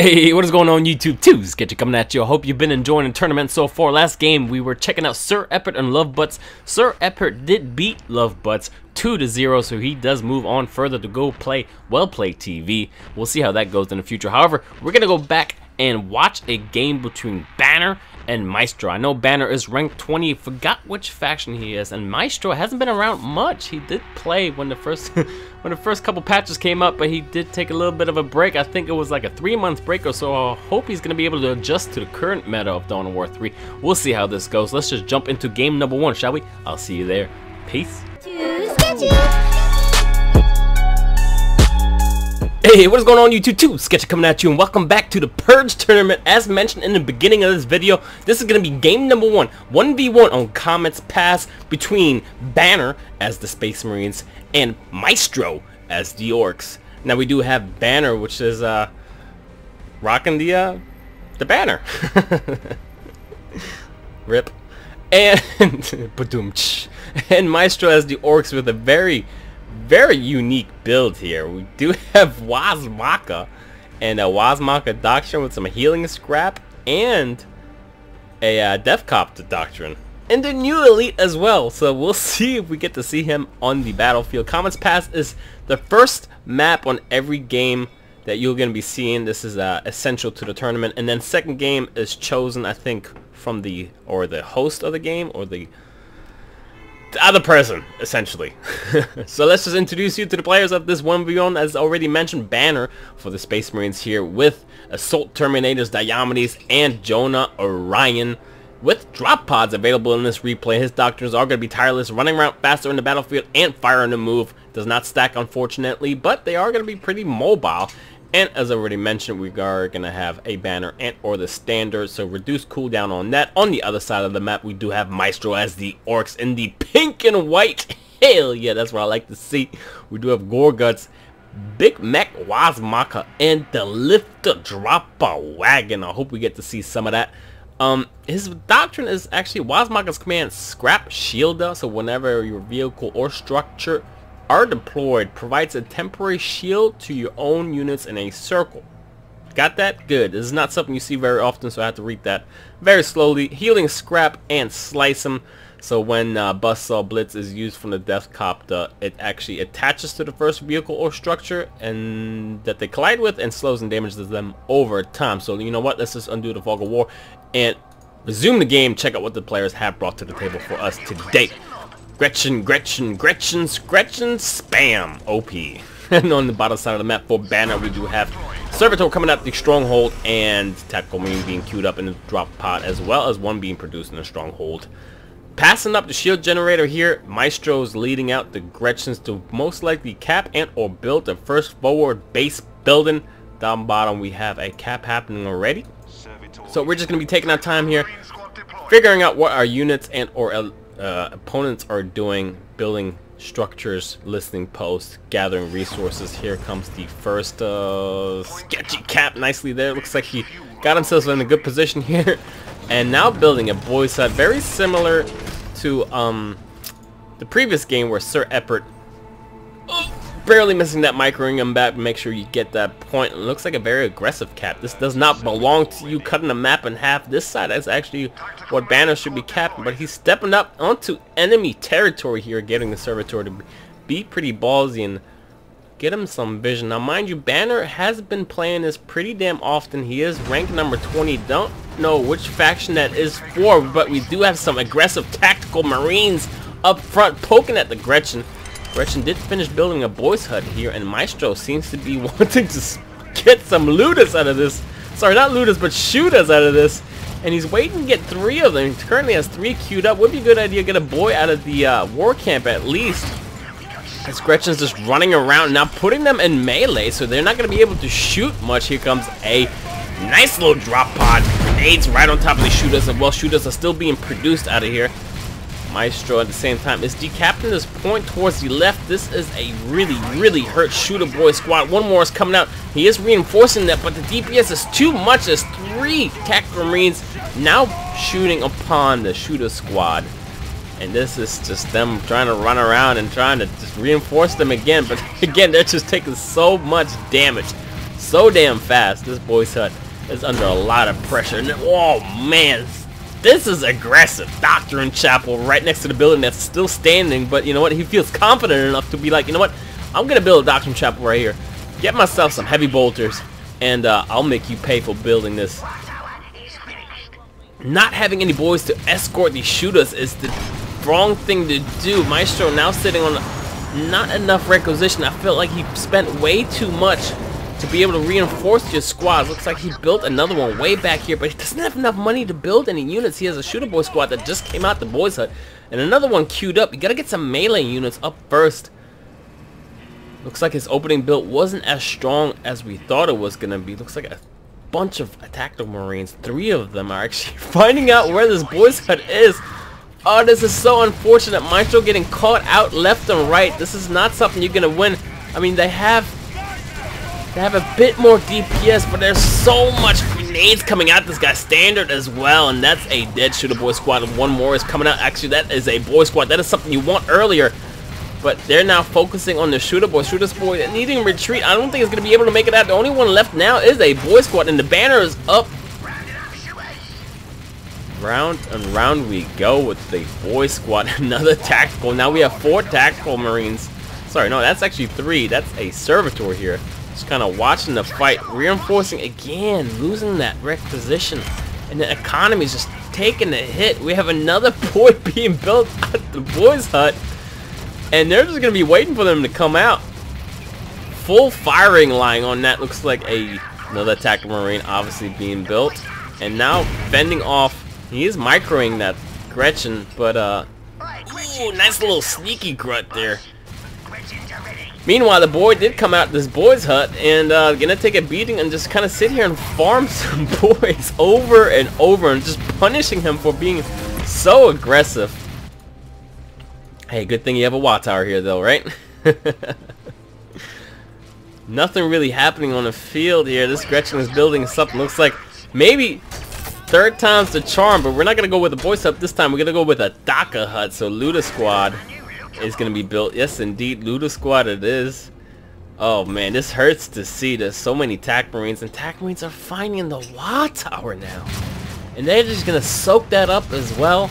Hey, what is going on YouTube? Sketchy coming at you. I hope you've been enjoying the tournament so far. Last game, we were checking out Sir Eppert and Love Butts. Sir Eppert did beat Love Butts 2-0, so he does move on further to go play Well Played TV. We'll see how that goes in the future. However, we're going to go back and watch a game between Banner and Maestro. I know Banner is ranked 20, forgot which faction he is, and Maestro hasn't been around much. He did play when the first when the first couple patches came up, but he did take a little bit of a break. I think it was like a 3-month break or so. I hope he's going to be able to adjust to the current meta of Dawn of War 3. We'll see how this goes. Let's just jump into game number 1, shall we? I'll see you there. Peace. Hey, what is going on YouTube? Sketchy coming at you, and welcome back to the Purge tournament. As mentioned in the beginning of this video, this is going to be game number 1, 1v1 on Comets Pass between Banner as the Space Marines and Maestro as the Orcs. Now we do have Banner, which is rocking the banner. Rip. And and Maestro as the Orcs with a very unique build here. We do have Wazmaka and a Wazmaka Doctrine with some healing scrap and a Deathcopter Doctrine. And the new elite as well, so we'll see if we get to see him on the battlefield. Comets Pass is the first map on every game that you're going to be seeing. This is essential to the tournament. And then second game is chosen, I think, from the host of the game or the other person, essentially. So let's just introduce you to the players of this 1v1. As already mentioned, Banner for the Space Marines here with Assault Terminators, Diomedes, and Jonah Orion. With drop pods available in this replay, his doctrines are going to be tireless, running around faster in the battlefield, and fire on the move. Does not stack, unfortunately, but they are going to be pretty mobile. And as I already mentioned, we are going to have a Banner and or the Standard, so reduced cooldown on that. On the other side of the map, we do have Maestro as the Orcs in the pink and white. Hell yeah, that's what I like to see. We do have Gorguts, Big Mech Wazmaka, and the Lifter Dropper Wagon. I hope we get to see some of that. His doctrine is actually Wazmaka's command Scrap Shielder, so whenever your vehicle or structure are deployed, provides a temporary shield to your own units in a circle. Got that? Good. This is not something you see very often, so I have to read that very slowly. Healing Scrap and Slice him, so when Buzzsaw Blitz is used from the Deathcopter, it actually attaches to the first vehicle or structure and that they collide with and slows and damages them over time. So you know what, let's just undo the Fog of War and resume the game. Check out what the players have brought to the table for us today. Gretchen, spam, OP. And on the bottom side of the map for Banner, we do have Servitor coming out the Stronghold and Tactical Marine being queued up in the drop pod, as well as one being produced in the Stronghold. Passing up the shield generator here, Maestro's leading out the Gretchens to most likely cap and or build the first forward base building. Down bottom, we have a cap happening already. So we're just going to be taking our time here, figuring out what our units and or opponents are doing, building structures, listening posts, gathering resources. Here comes the first sketchy cap nicely there. Looks like he got himself in a good position here. And now building a boys hut, very similar to the previous game where Sir Eppert barely missing that microing him back. Make sure you get that point. It looks like a very aggressive cap. This does not belong to you, cutting the map in half. This side is actually what Banner should be capping, but he's stepping up onto enemy territory here, getting the Servitor to be pretty ballsy and get him some vision. Now mind you, Banner has been playing this pretty damn often. He is ranked number 20. Don't know which faction that is for, but we do have some aggressive tactical Marines up front poking at the Gretchen. Gretchen did finish building a boys hut here, and Maestro seems to be wanting to get some looters out of this. Sorry, not looters, but shooters out of this. And he's waiting to get 3 of them. He currently has 3 queued up. Would be a good idea to get a boy out of the war camp at least. As Gretchen's just running around now, putting them in melee, so they're not going to be able to shoot much. Here comes a nice little drop pod. Grenades right on top of the shooters, and well, shooters are still being produced out of here. Maestro at the same time is decapping this point towards the left. This is a really hurt shooter boy squad. One more is coming out. He is reinforcing that, but the DPS is too much as 3 tactical Marines now shooting upon the shooter squad. And this is just them trying to run around and trying to just reinforce them again. But again, they're just taking so much damage. so damn fast. This boy's hut is under a lot of pressure. And oh man, this is aggressive. Doctrine Chapel right next to the building that's still standing, but you know what? He feels confident enough to be like, you know what? I'm gonna build a Doctrine Chapel right here. Get myself some heavy bolters, and I'll make you pay for building this. Not having any boys to escort these shooters is the wrong thing to do. Maestro now sitting on not enough requisition. I felt like he spent way too much to be able to reinforce your squads. Looks like he built another one way back here, but he doesn't have enough money to build any units. He has a shooter boy squad that just came out the boys hut, and another one queued up. You gotta get some melee units up first. Looks like his opening build wasn't as strong as we thought it was gonna be. Looks like a bunch of tactical marines. 3 of them are actually finding out where this boys hut is. Oh, this is so unfortunate. Maestro getting caught out left and right. This is not something you're gonna win. I mean, they have a bit more DPS, but there's so much grenades coming out this guy's standard as well, and that's a dead shooter boy squad, and one more is coming out. Actually, that is a boy squad. That is something you want earlier, but they're now focusing on the shooter boy. Shooter's boy needing retreat. I don't think it's going to be able to make it out. The only one left now is a boy squad, and the banner is up. Round and round we go with the boy squad. Another tactical. Now we have 4 tactical marines. Sorry, no, that's actually 3. That's a servitor here. Just kind of watching the fight, reinforcing again, losing that requisition, and the economy is just taking a hit. We have another boy being built at the boys hut, and they're just gonna be waiting for them to come out. Full firing line on that. Looks like another tactical marine obviously being built, and now fending off. He is microing that Gretchen, but ooh, nice little sneaky grunt there. Meanwhile, the boy did come out this boy's hut and gonna take a beating and just kind of sit here and farm some boys over and over and just punishing him for being so aggressive. Hey, good thing you have a watt tower here though, right? Nothing really happening on the field here. This Gretchen is building something. Looks like maybe 3rd time's the charm, but we're not gonna go with the boys hut this time. We're gonna go with a Daka hut. So Luda squad is going to be built. Yes, indeed, Luda squad it is. Oh man, this hurts to see. There's so many TAC Marines, and TAC Marines are finding the watt tower now. And they're just going to soak that up as well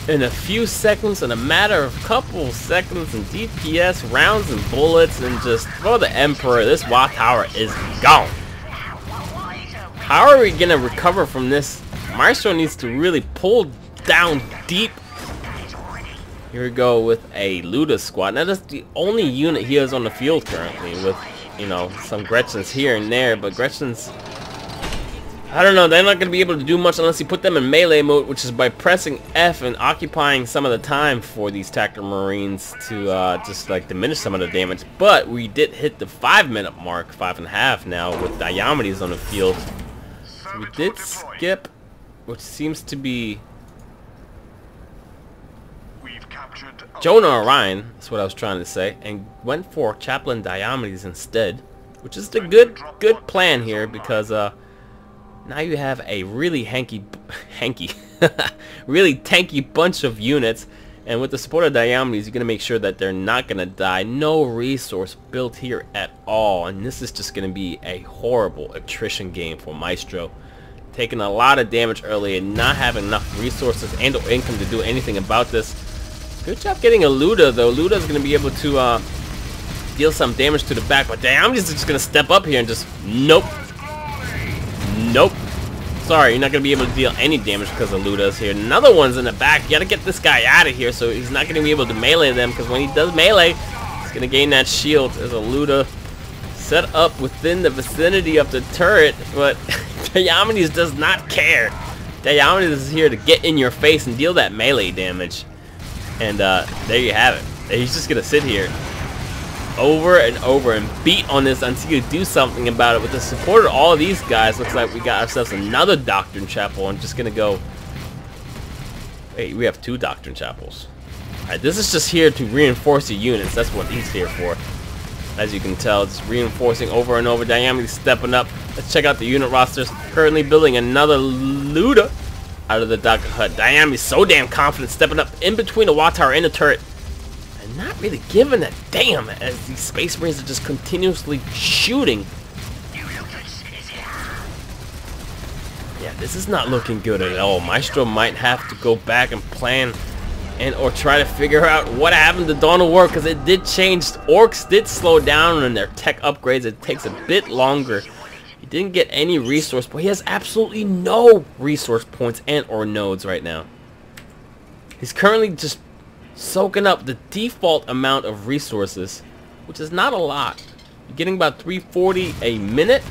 in a few seconds, in a matter of couple seconds, and DPS, rounds, and bullets, and just for the Emperor, this watt tower is gone. How are we going to recover from this? Maestro needs to really pull down deep. Here we go with a Luda squad. Now that's the only unit he has on the field currently, with, you know, some Gretchens here and there, but Gretchens, I don't know, they're not going to be able to do much unless you put them in melee mode, which is by pressing F and occupying some of the time for these tactical marines to just like diminish some of the damage. But we did hit the 5-minute mark, 5.5 now, with Diomedes on the field. So we did skip, which seems to be Jonah Orion, that's what I was trying to say, and went for Chaplain Diomedes instead, which is the good plan here, because now you have a really really tanky bunch of units, and with the support of Diomedes, you're going to make sure that they're not going to die. No resource built here at all, and this is just going to be a horrible attrition game for Maestro. Taking a lot of damage early and not having enough resources and or income to do anything about this. Good job getting a Luda though. Luda's going to be able to deal some damage to the back, but damn, I'm just going to step up here and just nope. Sorry, you're not going to be able to deal any damage because of Luda's here. Another one's in the back. You got to get this guy out of here, so he's not going to be able to melee them, because when he does melee, he's going to gain that shield. There's a Luda set up within the vicinity of the turret, but Diomedes does not care. Diomedes is here to get in your face and deal that melee damage. And there you have it. He's just going to sit here over and over and beat on this until you do something about it. With the support of all of these guys, looks like we got ourselves another Doctrine Chapel. I'm just going to go... Wait, we have 2 Doctrine Chapels. Alright, this is just here to reinforce the units. That's what he's here for. As you can tell, it's reinforcing over and over. Diomedes stepping up. Let's check out the unit rosters. Currently building another Luda out of the Daka hut. Diomedes so damn confident, stepping up in between the watt tower and the turret, and not really giving a damn as these Space Marines are just continuously shooting this is not looking good at all. Maestro might have to go back and plan and or try to figure out what happened to Dawn of War, because it did change. Orcs did slow down in their tech upgrades. It takes a bit longer. He didn't get any resource, but he has absolutely no resource points and or nodes right now. He's currently just soaking up the default amount of resources, which is not a lot. You're getting about 340 a minute.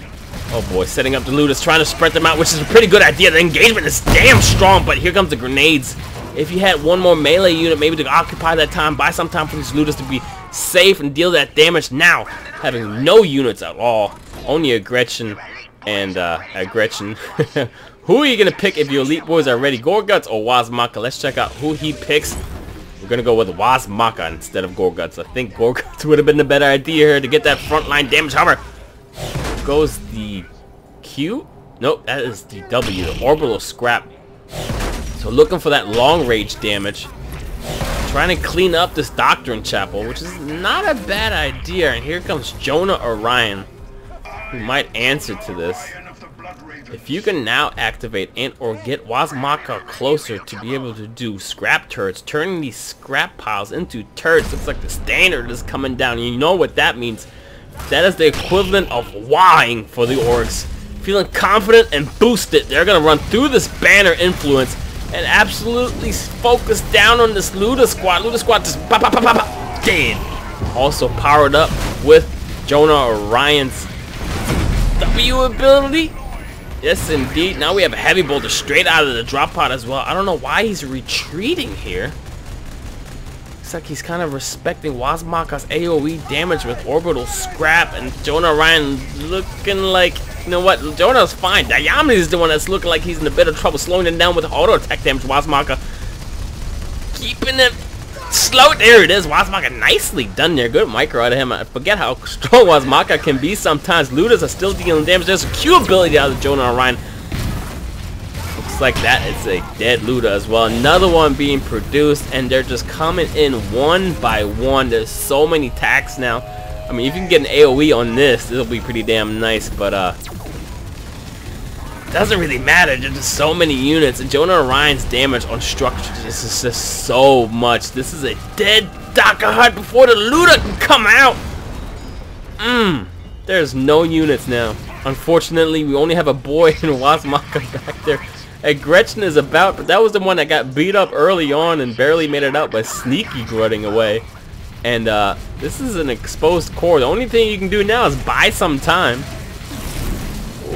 Oh boy, setting up the looters, trying to spread them out, which is a pretty good idea. The engagement is damn strong, but here comes the grenades. If you had one more melee unit, maybe to occupy that time, buy some time for these looters to be safe and deal that damage. Now, having no units at all, only a Gretchen and a Gretchen. Who are you going to pick if your elite boys are ready? Gorguts or Wazmaka? Let's check out who he picks. We're going to go with Wazmaka instead of Gorguts. I think Gorguts would have been the better idea here to get that frontline damage. However, goes the Q? Nope, that is the W, the orbital scrap. So looking for that long range damage. Trying to clean up this Doctrine Chapel, which is not a bad idea. And here comes Jonah Orion, who might answer to this. If you can now activate and or get Wazmaka closer to be able to do scrap turrets, turning these scrap piles into turrets, looks like the standard is coming down. You know what that means. That is the equivalent of wahing for the orcs. Feeling confident and boosted, they're going to run through this banner influence and absolutely focus down on this Looter Squad. Looter Squad just dead. Also powered up with Jonah Orion's W ability. Yes, indeed. Now we have a heavy bolter straight out of the drop pod as well. I don't know why he's retreating here. Looks like he's kind of respecting Wazmaka's AoE damage with orbital scrap, and Jonah Orion looking like, you know what, Jonah's fine. Dayami is the one that's looking like he's in a bit of trouble, slowing him down with auto attack damage. Wazmaka keeping him slow. There it is. Wazmaka nicely done there. Good micro out of him. I forget how strong Wazmaka can be sometimes. Looters are still dealing damage. There's a Q ability out of Jonah Orion. Looks like that is a dead looter as well. Another one being produced, and they're just coming in one by one. There's so many attacks now. I mean, if you can get an AoE on this, it'll be pretty damn nice, but doesn't really matter. There's just so many units, and Jonah Orion's damage on structures is just so much. This is a dead Daka Hut before the looter can come out. There's no units now. Unfortunately, we only have a boy and Wazmaka back there. A Gretchen is about, but that was the one that got beat up early on and barely made it out by sneaky grutting away. And this is an exposed core. The only thing you can do now is buy some time.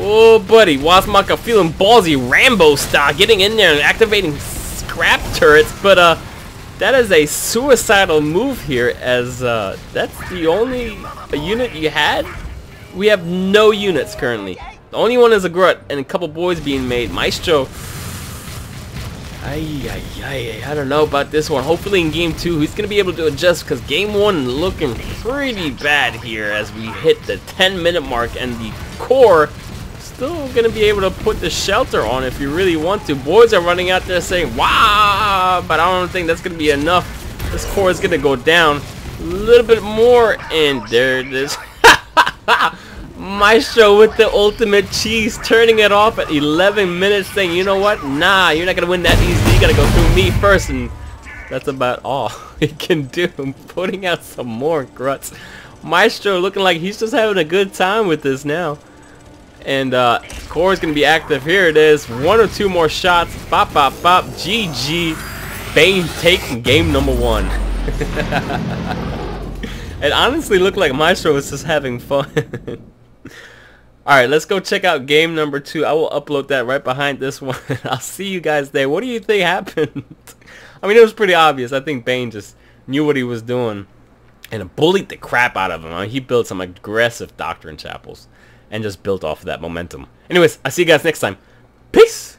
Oh, buddy, Wazmaka feeling ballsy Rambo style, getting in there and activating scrap turrets. But that is a suicidal move here, as that's the only unit you had. We have no units currently. The only one is a Grut and a couple boys being made. Maestro, I don't know about this one. Hopefully in game 2 he's going to be able to adjust, because game 1 looking pretty bad here as we hit the 10-minute mark, and the core still going to be able to put the shelter on if you really want to. Boys are running out there saying, wow, but I don't think that's going to be enough. This core is going to go down a little bit more, and there it is. Maestro with the ultimate cheese, turning it off at 11 minutes, saying, you know what, nah, you're not going to win that easy, you got to go through me first. And that's about all he can do, putting out some more Gruts. Maestro looking like he's just having a good time with this now. And core is going to be active. Here it is, 1 or 2 more shots, bop bop bop, GG. Bane taking game number 1. It honestly looked like Maestro was just having fun. Alright, let's go check out game number 2. I will upload that right behind this one. I'll see you guys there. What do you think happened? I mean, it was pretty obvious. I think Bane just knew what he was doing and bullied the crap out of him. I mean, he built some aggressive Doctrine Chapels and just built off of that momentum. Anyways, I'll see you guys next time. Peace!